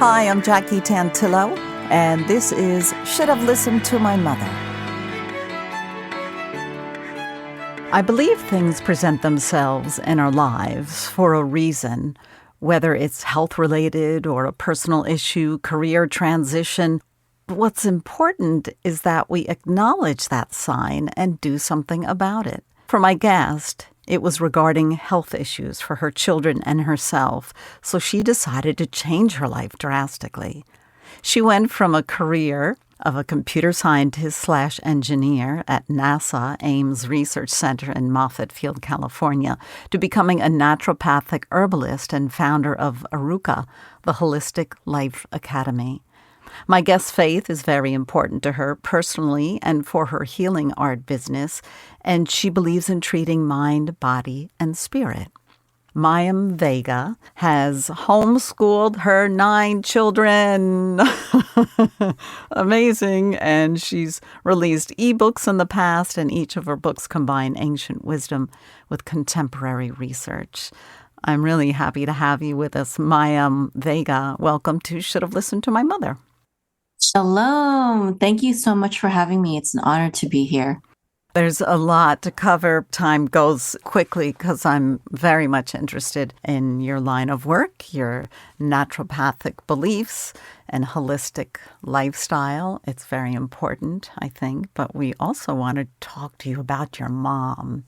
Hi, I'm Jackie Tantillo, and this is Should Have Listened to My Mother. I believe things present themselves in our lives for a reason, whether it's health-related or a personal issue, career transition. What's important is that we acknowledge that sign and do something about it. For my guest, it was regarding health issues for her children and herself, so she decided to change her life drastically. She went from a career of a computer scientist/engineer at NASA Ames Research Center in Moffett Field, California, to becoming a naturopathic herbalist and founder of Arukah, the Holistic Life Academy. My guest's faith is very important to her personally and for her healing art business, and she believes in treating mind, body, and spirit. Mayim Vega has homeschooled her 9 children. Amazing. And she's released ebooks in the past, and each of her books combine ancient wisdom with contemporary research. I'm really happy to have you with us, Mayim Vega. Welcome to Should Have Listened to My Mother. Shalom. Thank you so much for having me. It's an honor to be here. There's a lot to cover. Time goes quickly because I'm very much interested in your line of work, your naturopathic beliefs and holistic lifestyle. It's very important, I think. But we also want to talk to you about your mom.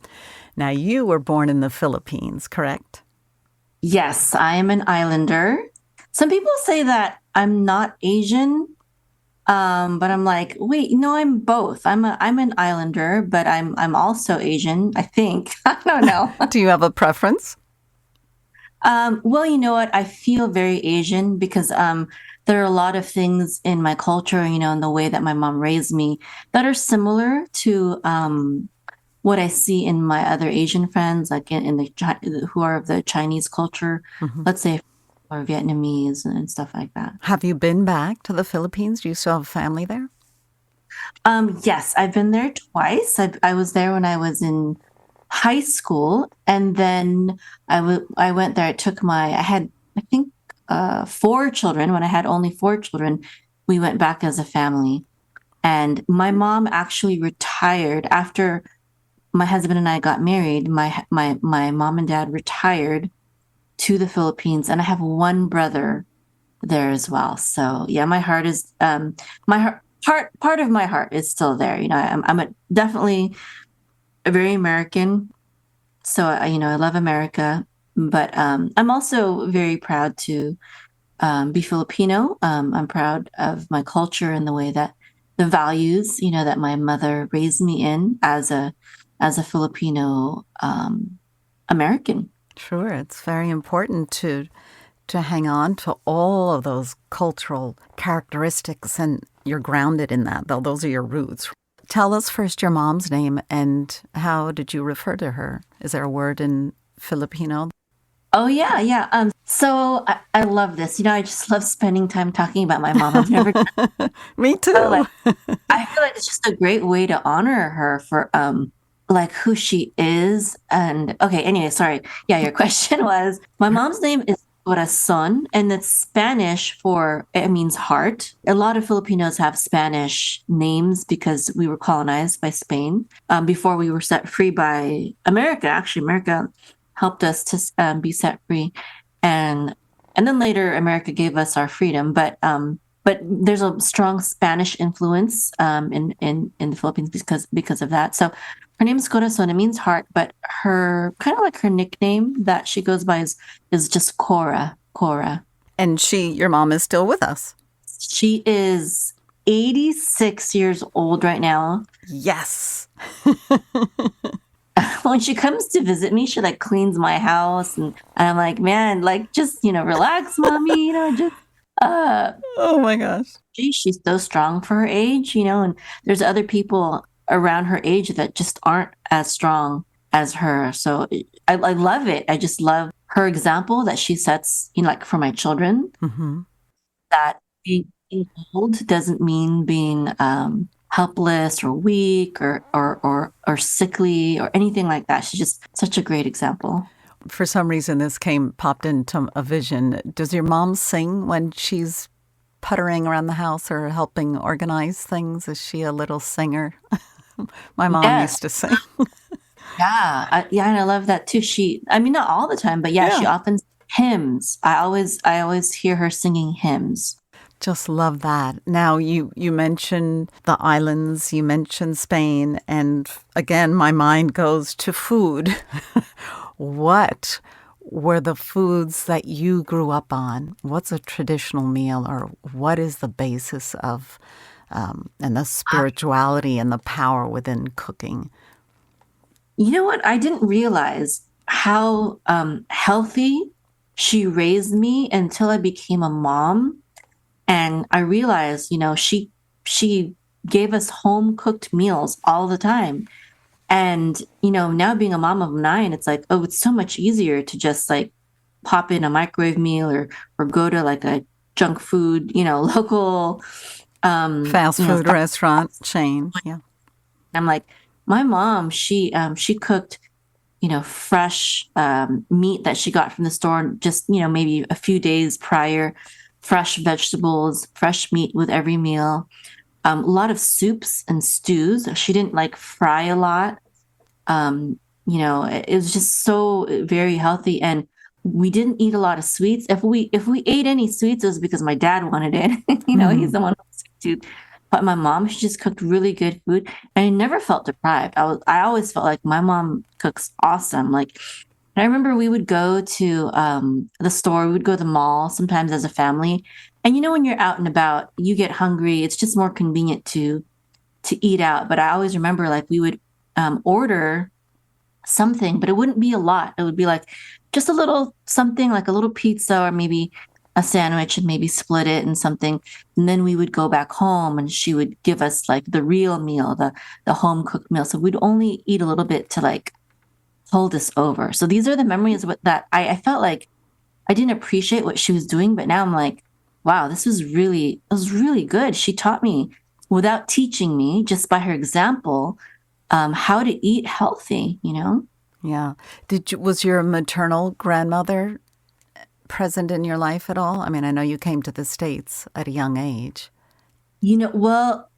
Now, you were born in the Philippines, correct? Yes, I am an islander. Some people say that I'm not Asian. But I'm like, wait, no, I'm both. I'm an islander, but I'm also Asian, I think. I don't know. Do you have a preference? Well, you know what? I feel very Asian because there are a lot of things in my culture, in the way that my mom raised me that are similar to what I see in my other Asian friends, like who are of the Chinese culture, let's say, or Vietnamese and stuff like that. Have you been back to the Philippines? Do you still have family there? Yes, I've been there twice. I was there when I was in high school, and then I went there. I had, I think, 4 children. When I had only 4 children, we went back as a family. And my mom actually retired after my husband and I got married. My mom and dad retired to the Philippines, and I have 1 brother there as well. So yeah, my heart is part of my heart is still there. I'm definitely a very American. So I love America, but I'm also very proud to be Filipino. I'm proud of my culture and the way that the values that my mother raised me in as a Filipino American. Sure, it's very important to hang on to all of those cultural characteristics, and you're grounded in that, though those are your roots. Tell us first your mom's name and how did you refer to her? Is there a word in Filipino? Oh, yeah. So I love this. I just love spending time talking about my mom. I've never Me too. I feel like it's just a great way to honor her for like who she is. And okay, anyway, sorry. Yeah, your question was, my mom's name is Corazon, and it's Spanish it means heart. A lot of Filipinos have Spanish names because we were colonized by Spain before we were set free by America. Actually, America helped us to be set free, and then later America gave us our freedom. But there's a strong Spanish influence in the Philippines because of that. So her name is Corazon. It means heart, but her kind of like her nickname that she goes by is just Cora. Cora. And your mom is still with us. She is 86 years old right now. Yes. When she comes to visit me, she like cleans my house, and I'm like, man, like just relax, mommy, just. Oh my gosh. She's so strong for her age, and there's other people around her age that just aren't as strong as her. So I love it. I just love her example that she sets, like for my children, that being old doesn't mean being helpless or weak or sickly or anything like that. She's just such a great example. For some reason, this popped into a vision. Does your mom sing when she's puttering around the house or helping organize things? Is she a little singer? My mom Yes. used to sing. Yeah. Yeah. And I love that too. I mean, not all the time, but yeah, she Yeah. often hymns. I always hear her singing hymns. Just love that. Now, you mentioned the islands, you mentioned Spain, and again, my mind goes to food. What were the foods that you grew up on? What's a traditional meal, or what is the basis of, and the spirituality and the power within cooking? You know what? I didn't realize how healthy she raised me until I became a mom. And I realized, she gave us home cooked meals all the time. And, now being a mom of 9, it's like, oh, it's so much easier to just like pop in a microwave meal or go to like a junk food, local Fast food restaurant chain. Yeah. I'm like, my mom, she cooked, fresh meat that she got from the store just, maybe a few days prior, fresh vegetables, fresh meat with every meal. A lot of soups and stews. She didn't like fry a lot. It was just so very healthy, and we didn't eat a lot of sweets. If we ate any sweets, it was because my dad wanted it. He's the one with sweet tooth. But my mom, she just cooked really good food, and I never felt deprived. I always felt like my mom cooks awesome. Like I remember we would go to the store, we would go to the mall sometimes as a family. And when you're out and about, you get hungry. It's just more convenient to eat out. But I always remember like we would order something, but it wouldn't be a lot. It would be like just a little something, like a little pizza or maybe a sandwich, and maybe split it and something. And then we would go back home and she would give us like the real meal, the home cooked meal. So we'd only eat a little bit to like hold us over. So these are the memories that I felt like I didn't appreciate what she was doing, but now I'm like, wow, it was really good. She taught me without teaching me, just by her example, how to eat healthy. Yeah. Was your maternal grandmother present in your life at all? I mean, I know you came to the States at a young age. Well,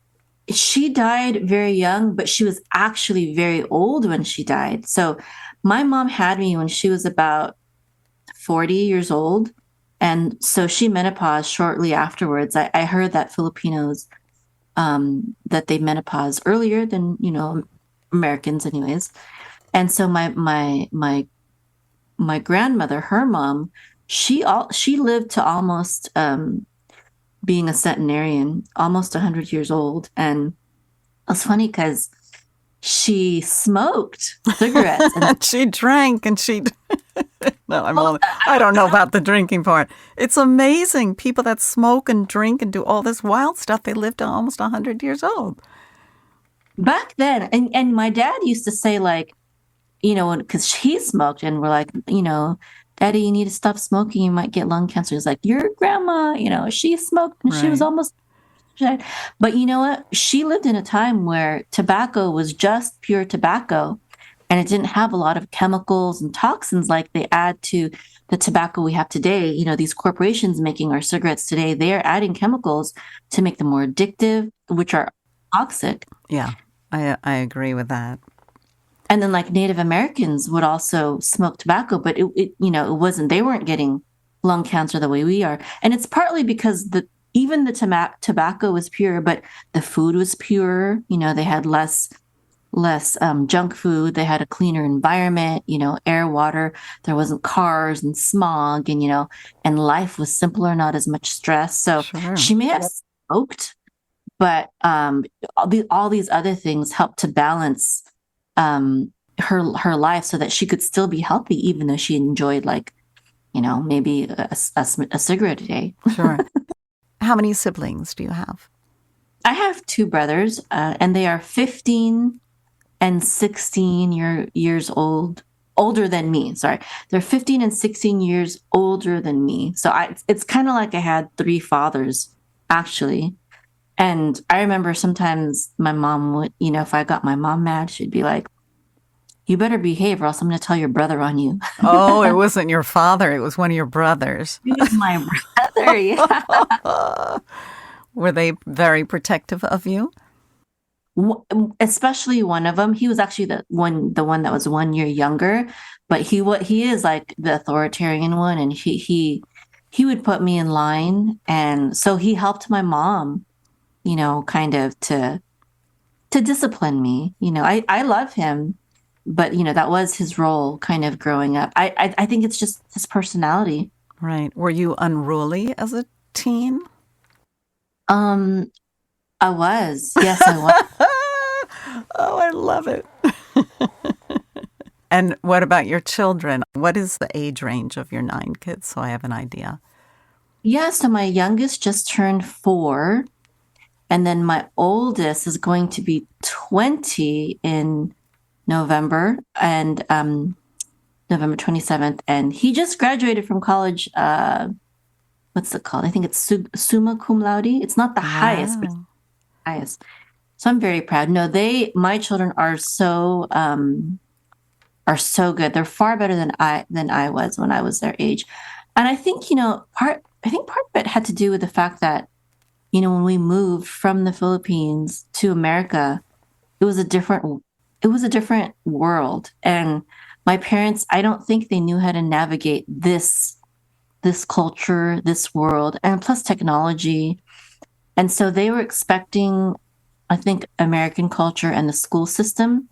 she died very young, but she was actually very old when she died. So my mom had me when she was about 40 years old. And so she menopaused shortly afterwards. I heard that Filipinos, that they menopause earlier than, Americans anyways. And so my grandmother, her mom, she lived to almost being a centenarian, almost 100 years old. And it's funny because she smoked cigarettes and She drank and she. No, I don't know about the drinking part. It's amazing. People that smoke and drink and do all this wild stuff, they live to almost 100 years old. back then. And my dad used to say like, because he smoked, and we're like, Daddy, you need to stop smoking. You might get lung cancer. He's like, your grandma, she smoked and she was Right. almost dead. But you know what? She lived in a time where tobacco was just pure tobacco, and it didn't have a lot of chemicals and toxins like they add to the tobacco we have today. These corporations making our cigarettes today, they are adding chemicals to make them more addictive, which are toxic. Yeah, I agree with that. And then like Native Americans would also smoke tobacco, but it wasn't, they weren't getting lung cancer the way we are. And it's partly because even the tobacco was pure, but the food was pure. They had less junk food. They had a cleaner environment, air, water. There wasn't cars and smog, and life was simpler, not as much stress. So Sure. she may have smoked, but all these other things helped to balance her life so that she could still be healthy, even though she enjoyed like, maybe a cigarette a day. Sure. How many siblings do you have? I have 2 brothers, and they are 15 and 16 years older than me. Sorry. They're 15 and 16 years older than me. So it's kind of like I had 3 fathers, actually. And I remember sometimes my mom would, if I got my mom mad, she'd be like, you better behave or else I'm going to tell your brother on you. Oh, it wasn't your father, it was one of your brothers. He was my brother. Yeah. Were they very protective of you? Especially one of them. He was actually the one that was 1 year younger, but he is like the authoritarian one, and he would put me in line, and so he helped my mom, kind of to discipline me. I love him, but that was his role kind of growing up. I think it's just his personality. Right. Were you unruly as a teen? Um, I was. Yes, I was. Oh, I love it. And what about your children? What is the age range of your 9 kids so I have an idea? Yeah, so my youngest just turned 4, and then my oldest is going to be 20 in November, and November 27th, and he just graduated from college. What's it called? I think it's summa cum laude. It's not the highest, but it's Wow. the highest. So I'm very proud. No, my children are so good. They're far better than I was when I was their age. And I think, I think part of it had to do with the fact that, when we moved from the Philippines to America, it was a different world. And my parents, I don't think they knew how to navigate this culture, this world, and plus technology. And so they were expecting, I think, American culture and the school system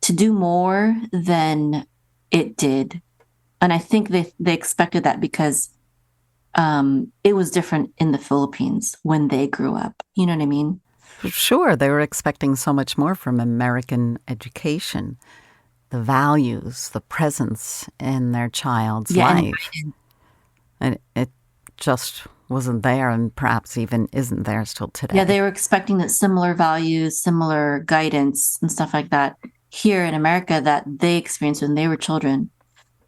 to do more than it did. And I think they expected that because it was different in the Philippines when they grew up. You know what I mean? Sure, they were expecting so much more from American education, the values, the presence in their child's Yeah, and life. And it just wasn't there and perhaps even isn't there still yeah, today. they were expecting that similar values, similar guidance, and stuff like that here in America that they experienced when they were children.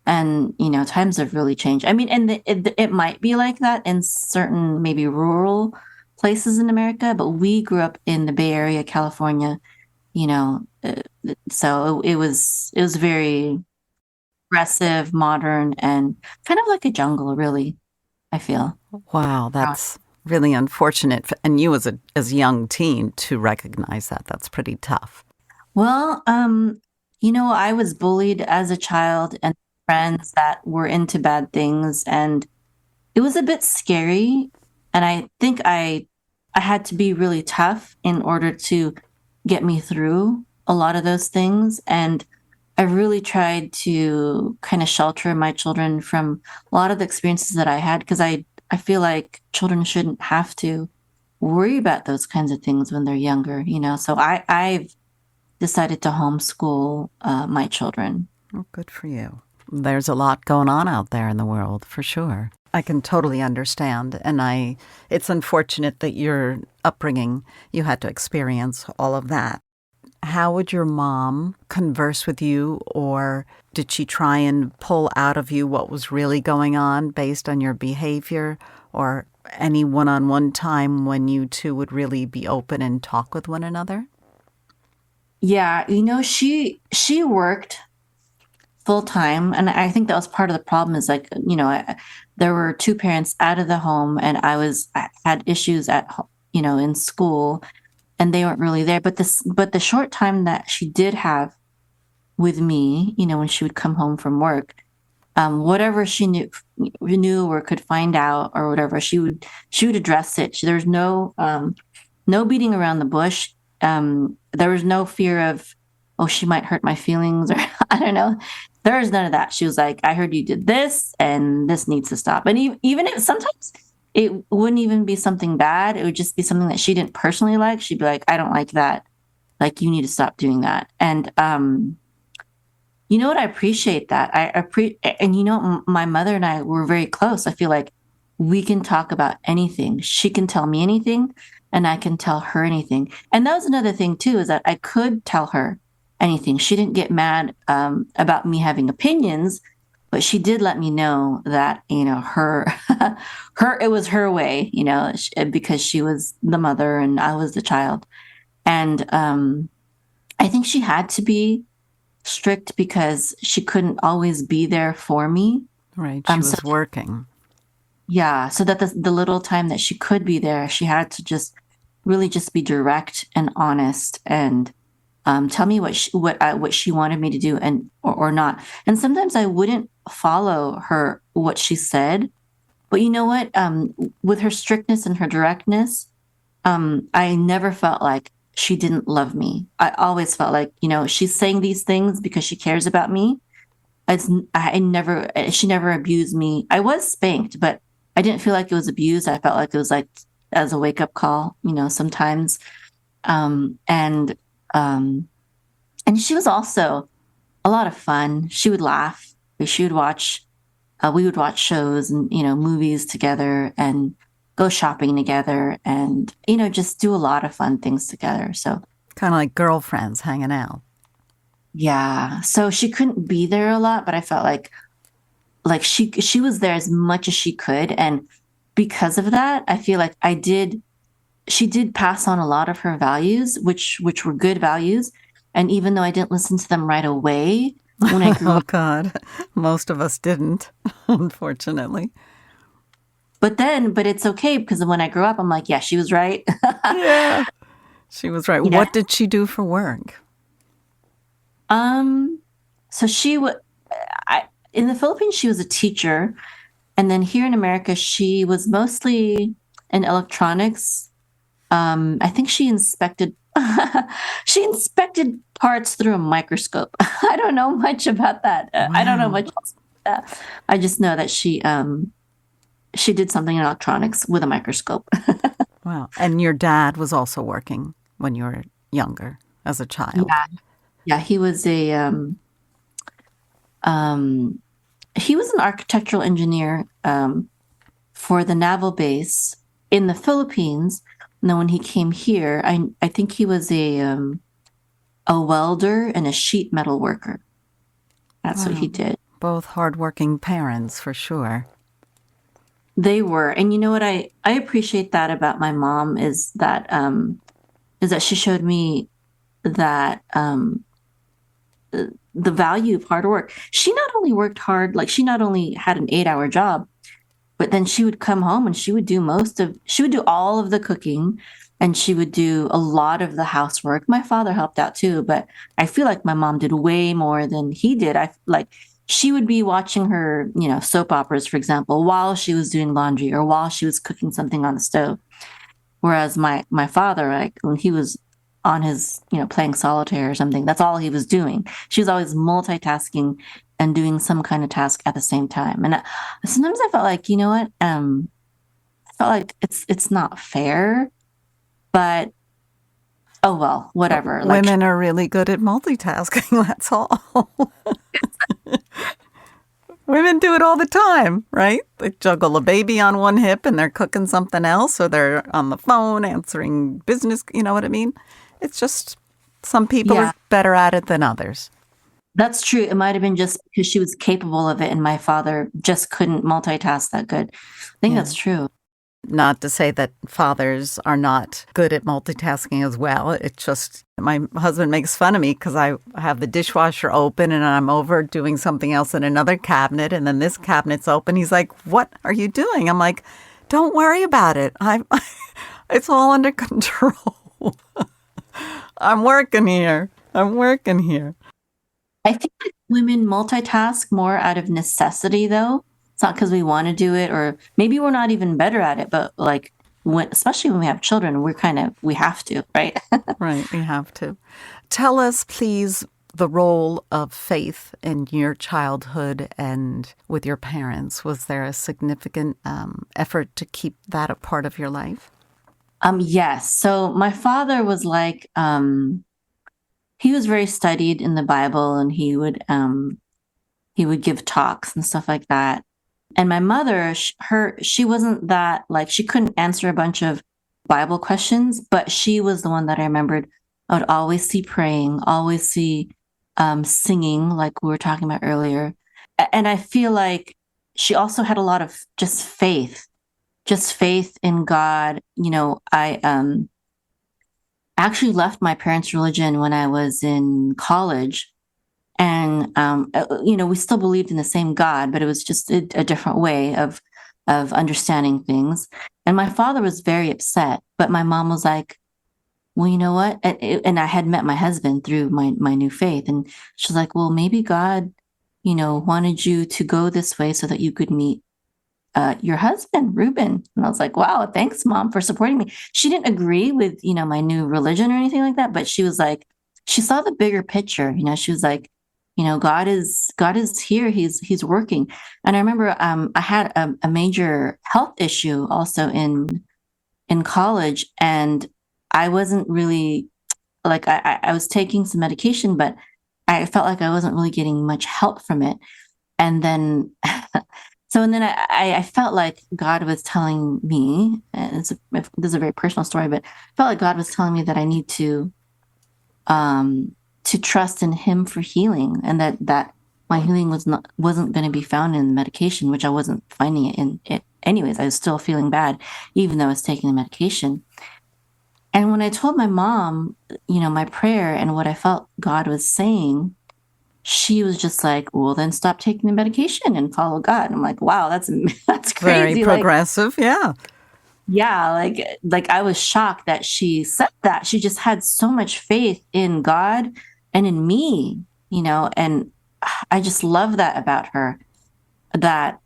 And times have really changed. I mean, and it might be like that in certain maybe rural places in America, but we grew up in the Bay Area, California. You know, uh, so it was very aggressive, modern, and kind of like a jungle, really. I feel. Wow, that's really unfortunate. And you as a young teen to recognize that. That's pretty tough. Well, I was bullied as a child and friends that were into bad things, and it was a bit scary. And I think I had to be really tough in order to get me through a lot of those things. And I really tried to kind of shelter my children from a lot of the experiences that I had because I feel like children shouldn't have to worry about those kinds of things when they're younger. So I've decided to homeschool my children. Oh, good for you. There's a lot going on out there in the world, for sure. I can totally understand. And it's unfortunate that your upbringing, you had to experience all of that. How would your mom converse with you, or did she try and pull out of you what was really going on based on your behavior, or any one-on-one time when you two would really be open and talk with one another? Yeah, she worked full time, and I think that was part of the problem. Is like there were two parents out of the home, and I had issues in school, and they weren't really there. But the short time that she did have with me, when she would come home from work, whatever she knew or could find out or whatever, she would address it. There's no beating around the bush. There was no fear of, oh, she might hurt my feelings, or I don't know. There was none of that. She was like, I heard you did this and this needs to stop. And even if sometimes it wouldn't even be something bad, it would just be something that she didn't personally like. She'd be like, I don't like that. Like, you need to stop doing that. And, you know what? I appreciate that. And my mother and I were very close. I feel like we can talk about anything. She can tell me anything and I can tell her anything. And that was another thing too, is that I could tell her anything. She didn't get mad about me having opinions, but she did let me know that, her, it was her way, because she was the mother and I was the child. And I think she had to be strict because she couldn't always be there for me. Right. She So was working. yeah, so that the little time that she could be there, she had to just really just be direct and honest and tell me what she wanted me to do and or not. And sometimes I wouldn't follow her what she said, but you know what? With her strictness and her directness, I never felt like she didn't love me. I always felt like, she's saying these things because she cares about me. It's, I never, she never abused me. I was spanked, but I didn't feel like it was abused. I felt like it was like as a wake up call, sometimes. Um, and, um, and she was also a lot of fun. She would laugh. She would watch, we would watch shows and, movies together and go shopping together and, just do a lot of fun things together. So, Kind of like girlfriends hanging out. yeah. So she couldn't be there a lot, but I felt like she was there as much as she could. And because of that, I feel like she did pass on a lot of her values, which were good values. And even though I didn't listen to them right away, when I grew Oh, up, God. Most of us didn't, unfortunately. but it's okay because when I grew up, I'm like, yeah, she was right. Yeah. She was right. Yeah. What did she do for work? Um, so I, in the Philippines, she was a teacher. And then here in America, she was mostly in electronics. I think she inspected she inspected parts through a microscope. I don't know much about that. I don't know Wow. much else about that. I just know that she did something in electronics with a microscope. Wow. And your dad was also working when you were younger as a child. Yeah, yeah. Um, he was an architectural engineer for the naval base in the Philippines. And then when he came here, I think he was a welder and a sheet metal worker. That's what he Wow. did. Both hardworking parents, for sure. They were. And you know what I appreciate that about my mom is that she showed me that the value of hard work. She not only worked hard, like she not only had an 8-hour job, but then she would come home and she would do all of the cooking and she would do a lot of the housework. My father helped out too, but I feel like my mom did way more than he did. I like she would be watching her, soap operas, for example, while she was doing laundry or while she was cooking something on the stove. Whereas my father, like when he was on his, playing solitaire or something, that's all he was doing. She was always multitasking and doing some kind of task at the same time. And sometimes I felt like, you know what? I felt like it's not fair, but oh well, But whatever. Like women are really good at multitasking, that's all. Women do it all the time, right? They juggle a baby on one hip and they're cooking something else, or they're on the phone answering business. You know what I mean? It's just some people yeah, are better at it than others. that's true. It might have been just because she was capable of it and my father just couldn't multitask that good. I think Yeah. that's true. Not to say that fathers are not good at multitasking as well. It's just my husband makes fun of me because I have the dishwasher open and I'm over doing something else in another cabinet, and then this cabinet's open. He's like, "What are you doing?" I'm like, "Don't worry about it. It's all under control. I'm working here. I'm working here." I think that women multitask more out of necessity, though. It's not because we want to do it, or maybe we're not even better at it, but like especially when we have children, we have to, right? Right, we have to. Tell us, please, the role of faith in your childhood and with your parents. Was there a significant effort to keep that a part of your life? Yes. So my father was like, he was very studied in the Bible, and he would give talks and stuff like that. And my mother, she wasn't that like she couldn't answer a bunch of Bible questions, but she was the one that I remembered. I would always see praying, always see singing, like we were talking about earlier. And I feel like she also had a lot of just faith in God. I actually left my parents' religion when I was in college, And, we still believed in the same God, but it was just a different way of understanding things. And my father was very upset, but my mom was like, well, you know what? And I had met my husband through my new faith. And she's like, well, maybe God, wanted you to go this way so that you could meet your husband, Ruben. And I was like, wow, thanks, Mom, for supporting me. She didn't agree with, my new religion or anything like that, but she was like, she saw the bigger picture. She was like, God is here. He's working. And I remember I had a major health issue also in college, and I wasn't really like I was taking some medication, but I felt like I wasn't really getting much help from it. And then I felt like God was telling me, and this is a very personal story, but I felt like God was telling me that I need to trust in Him for healing, and that my healing wasn't going to be found in the medication, which I wasn't finding it in it anyways. I was still feeling bad, even though I was taking the medication. And when I told my mom, my prayer and what I felt God was saying, she was just like, well, then stop taking the medication and follow God. And I'm like, wow, that's Very crazy. progressive. Yeah. Yeah, like I was shocked that she said that. She just had so much faith in God and in me, and I just love that about her, that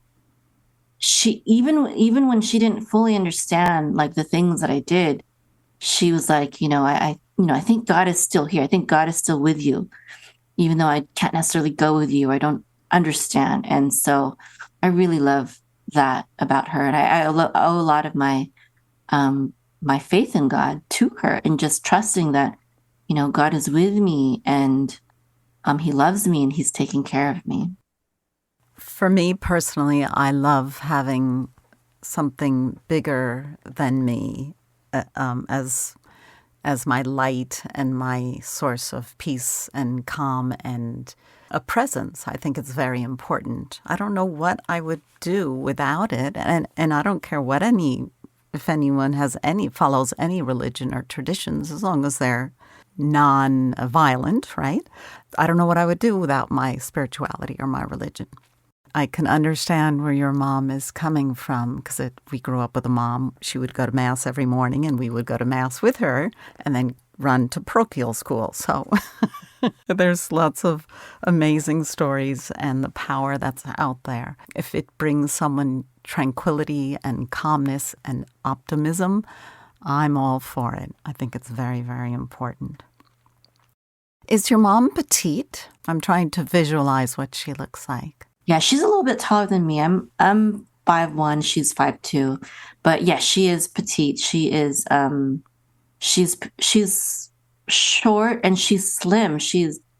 she, even when she didn't fully understand like the things that I did, she was like, I think God is still here. I think God is still with you, even though I can't necessarily go with you. I don't understand. And so I really love that about her. And I owe a lot of my faith in God to her, and just trusting that, God is with me, and He loves me, and He's taking care of me. For me personally, I love having something bigger than me as my light and my source of peace and calm and a presence. I think it's very important. I don't know what I would do without it, and I don't care if anyone follows any religion or traditions, as long as they're non-violent, right? I don't know what I would do without my spirituality or my religion. I can understand where your mom is coming from, because we grew up with a mom. She would go to Mass every morning, and we would go to Mass with her and then run to parochial school. So there's lots of amazing stories and the power that's out there. If it brings someone tranquility and calmness and optimism, I'm all for it. I think it's very, very important. Is your mom petite? I'm trying to visualize what she looks like. Yeah, she's a little bit taller than me. I'm 5'1", she's 5'2", but yeah, she is petite. She's short, and she's slim.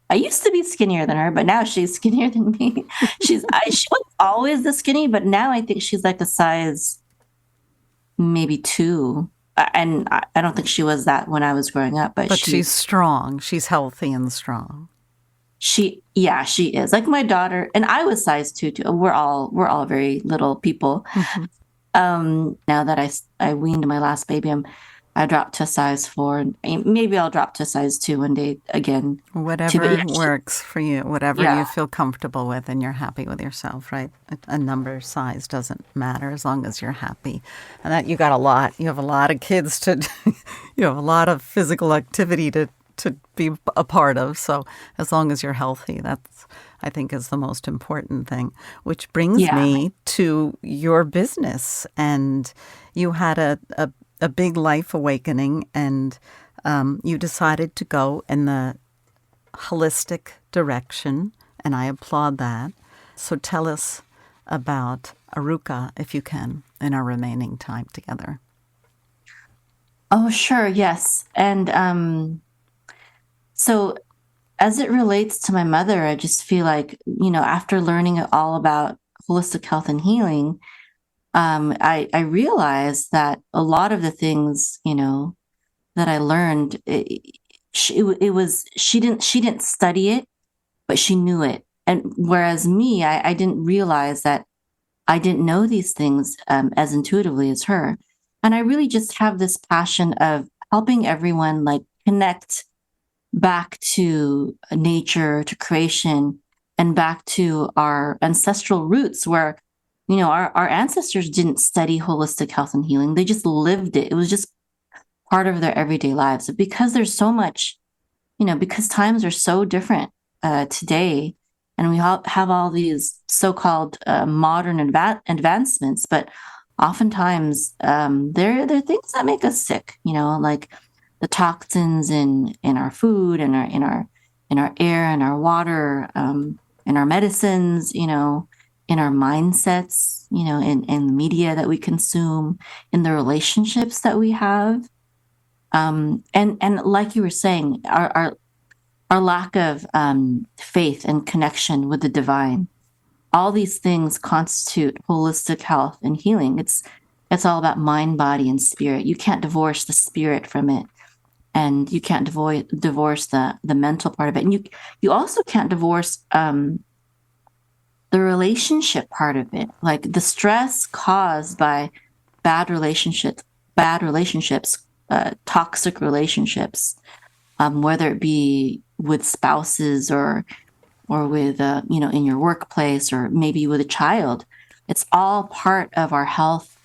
I used to be skinnier than her, but now she's skinnier than me. She was always the skinny, but now I think she's like a size maybe 2. And I don't think she was that when I was growing up, but she's strong. She's healthy and strong. She is like my daughter, and I was size 2 too. We're all very little people. Mm-hmm. Now that I weaned my last baby, I dropped to size 4. Maybe I'll drop to size 2 one day again. Whatever works for you, whatever you feel comfortable with and you're happy with yourself, right? A number size doesn't matter as long as you're happy. And that you have a lot of kids you have a lot of physical activity to be a part of. So as long as you're healthy, that's, I think, is the most important thing. Which brings me to your business. And you had a big life awakening, and you decided to go in the holistic direction, and I applaud that. So tell us about Arukah, if you can, in our remaining time together. Oh, sure. Yes. And so as it relates to my mother, I just feel like, after learning all about holistic health and healing, I realized that a lot of the things, that I learned, she didn't study it, but she knew it. And whereas me, I didn't realize that I didn't know these things as intuitively as her. And I really just have this passion of helping everyone like connect back to nature, to creation, and back to our ancestral roots where, our ancestors didn't study holistic health and healing. They just lived it. It was just part of their everyday lives. But because there's so much, because times are so different today, and we have all these so-called modern advancements, but oftentimes they're things that make us sick, like the toxins in our food and in our air and our water, in our medicines, in our mindsets, in the media that we consume, in the relationships that we have. And like you were saying, our lack of faith and connection with the divine, all these things constitute holistic health and healing. It's all about mind, body, and spirit. You can't divorce the spirit from it, and you can't divorce the mental part of it, and you also can't divorce the relationship part of it, like the stress caused by bad relationships, toxic relationships, whether it be with spouses or with in your workplace, or maybe with a child. It's all part of our health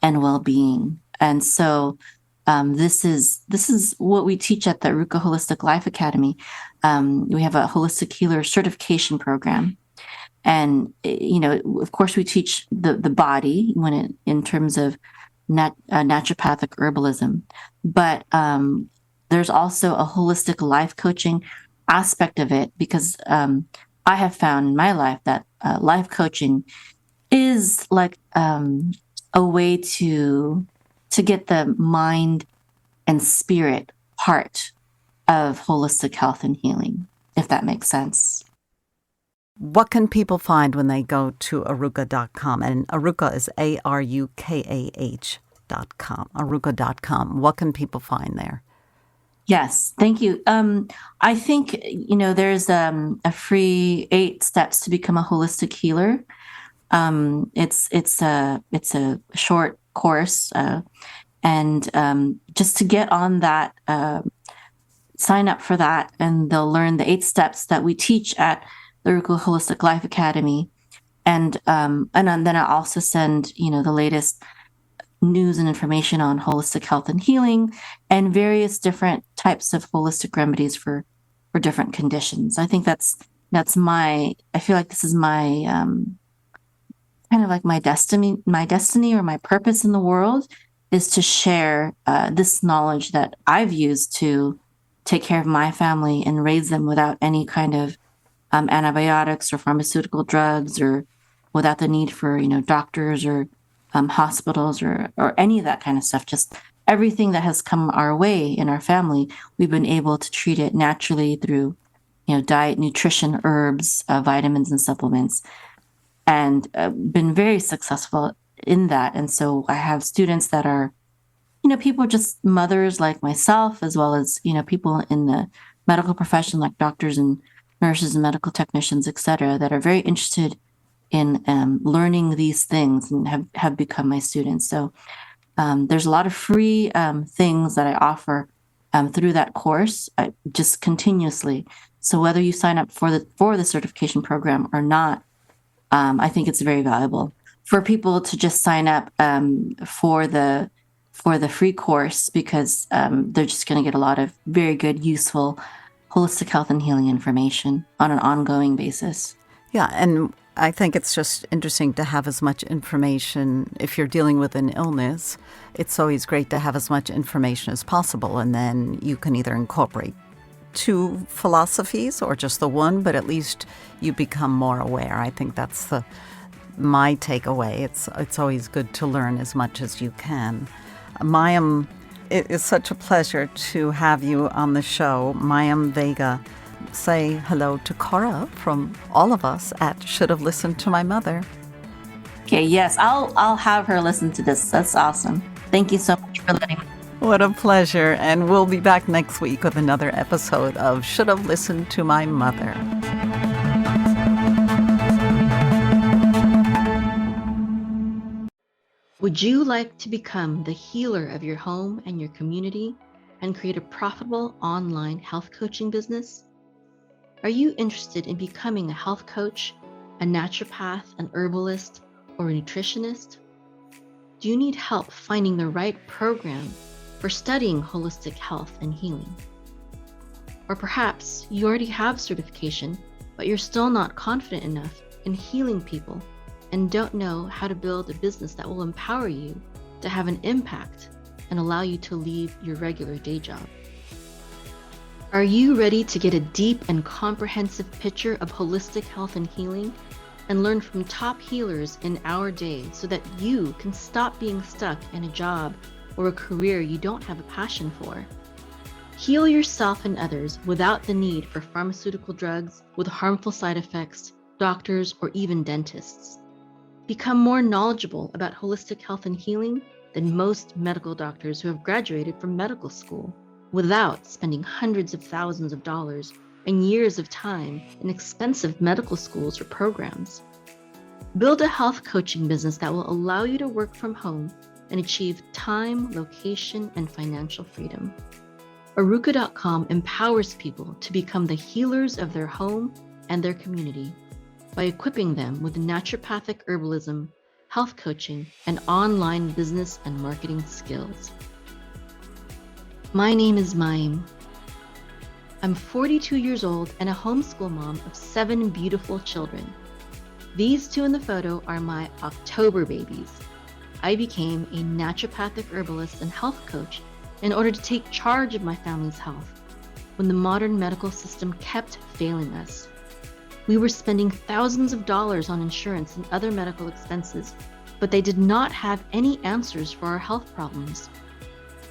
and well-being. And so this is what we teach at the Arukah Holistic Life Academy. We have a holistic healer certification program, and of course we teach the body in terms of naturopathic herbalism, but there's also a holistic life coaching aspect of it, because I have found in my life that life coaching is like a way to get the mind and spirit part of holistic health and healing, if that makes sense. What can people find when they go to arukah.com? And Arukah is ARUKAH.com, arukah.com. What can people find there? Yes, thank you. I think, there's a free 8 steps to become a holistic healer. It's a short course, and just to get on that, sign up for that, and they'll learn the 8 steps that we teach at the Arukah Holistic Life Academy, and then I also send the latest news and information on holistic health and healing, and various different types of holistic remedies for different conditions. I think that's I feel like this is my kind of like my destiny or my purpose in the world, is to share this knowledge that I've used to take care of my family and raise them without any kind of antibiotics or pharmaceutical drugs, or without the need for doctors or hospitals or any of that kind of stuff. Just everything that has come our way in our family, we've been able to treat it naturally through diet, nutrition, herbs, vitamins, and supplements, and been very successful in that. And so I have students that are people, just mothers like myself, as well as people in the medical profession, like doctors and nurses and medical technicians, et cetera, that are very interested in learning these things and have become my students. So there's a lot of free things that I offer through that course, just continuously. So whether you sign up for the certification program or not, I think it's very valuable for people to just sign up for the free course, because they're just going to get a lot of very good, useful holistic health and healing information on an ongoing basis. Yeah, and I think it's just interesting to have as much information. If you're dealing with an illness, it's always great to have as much information as possible, and then you can either incorporate 2 philosophies or just the one, but at least you become more aware. I think that's my takeaway. It's always good to learn as much as you can. Mayim, it is such a pleasure to have you on the show. Mayim Vega, say hello to Cora from all of us at Should Have Listened to My Mother. Okay, yes, I'll have her listen to this. That's awesome. Thank you so much for letting me. What a pleasure. And we'll be back next week with another episode of Should Have Listened to My Mother. Would you like to become the healer of your home and your community? and create a profitable online health coaching business? Are you interested in becoming a health coach, a naturopath, an herbalist, or a nutritionist? Do you need help finding the right program for studying holistic health and healing? Or perhaps you already have certification, but you're still not confident enough in healing people and don't know how to build a business that will empower you to have an impact and allow you to leave your regular day job. Are you ready to get a deep and comprehensive picture of holistic health and healing and learn from top healers in our day so that you can stop being stuck in a job or a career you don't have a passion for? Heal yourself and others without the need for pharmaceutical drugs with harmful side effects, doctors, or even dentists. Become more knowledgeable about holistic health and healing than most medical doctors who have graduated from medical school without spending hundreds of thousands of dollars and years of time in expensive medical schools or programs. Build a health coaching business that will allow you to work from home and achieve time, location, and financial freedom. Arukah.com empowers people to become the healers of their home and their community by equipping them with naturopathic herbalism, health coaching, and online business and marketing skills. My name is Mayim. I'm 42 years old and a homeschool mom of 7 beautiful children. These 2 in the photo are my October babies. I became a naturopathic herbalist and health coach in order to take charge of my family's health when the modern medical system kept failing us. We were spending thousands of dollars on insurance and other medical expenses, but they did not have any answers for our health problems.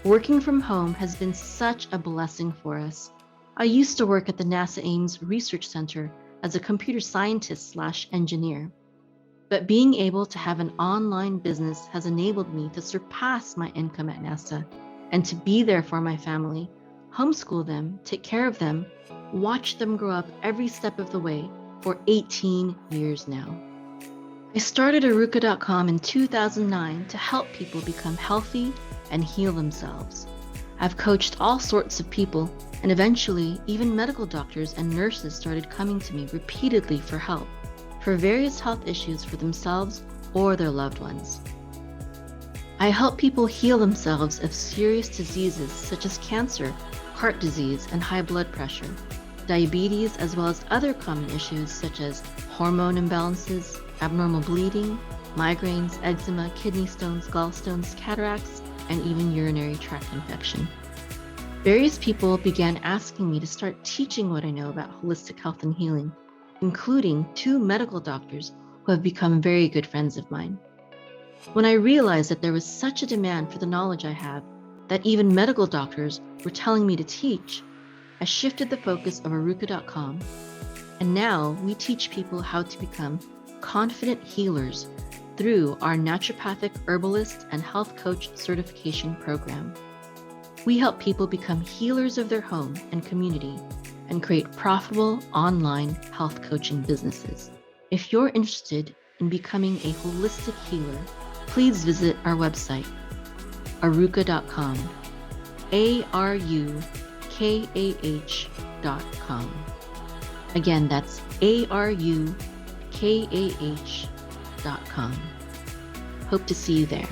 Working from home has been such a blessing for us. I used to work at the NASA Ames Research Center as a computer scientist/engineer. But being able to have an online business has enabled me to surpass my income at NASA and to be there for my family, homeschool them, take care of them, watch them grow up every step of the way for 18 years now. I started Arukah.com in 2009 to help people become healthy and heal themselves. I've coached all sorts of people, and eventually even medical doctors and nurses started coming to me repeatedly for help for various health issues for themselves or their loved ones. I help people heal themselves of serious diseases such as cancer, heart disease, and high blood pressure, diabetes, as well as other common issues such as hormone imbalances, abnormal bleeding, migraines, eczema, kidney stones, gallstones, cataracts, and even urinary tract infection. Various people began asking me to start teaching what I know about holistic health and healing, including 2 medical doctors who have become very good friends of mine. When I realized that there was such a demand for the knowledge I have that even medical doctors were telling me to teach, I shifted the focus of Arukah.com, and now we teach people how to become confident healers through our naturopathic herbalist and health coach certification program. We help people become healers of their home and community and create profitable online health coaching businesses. If you're interested in becoming a holistic healer, please visit our website, Arukah.com, ARUKAH.com. Again, that's ARUKAH.com. Hope to see you there.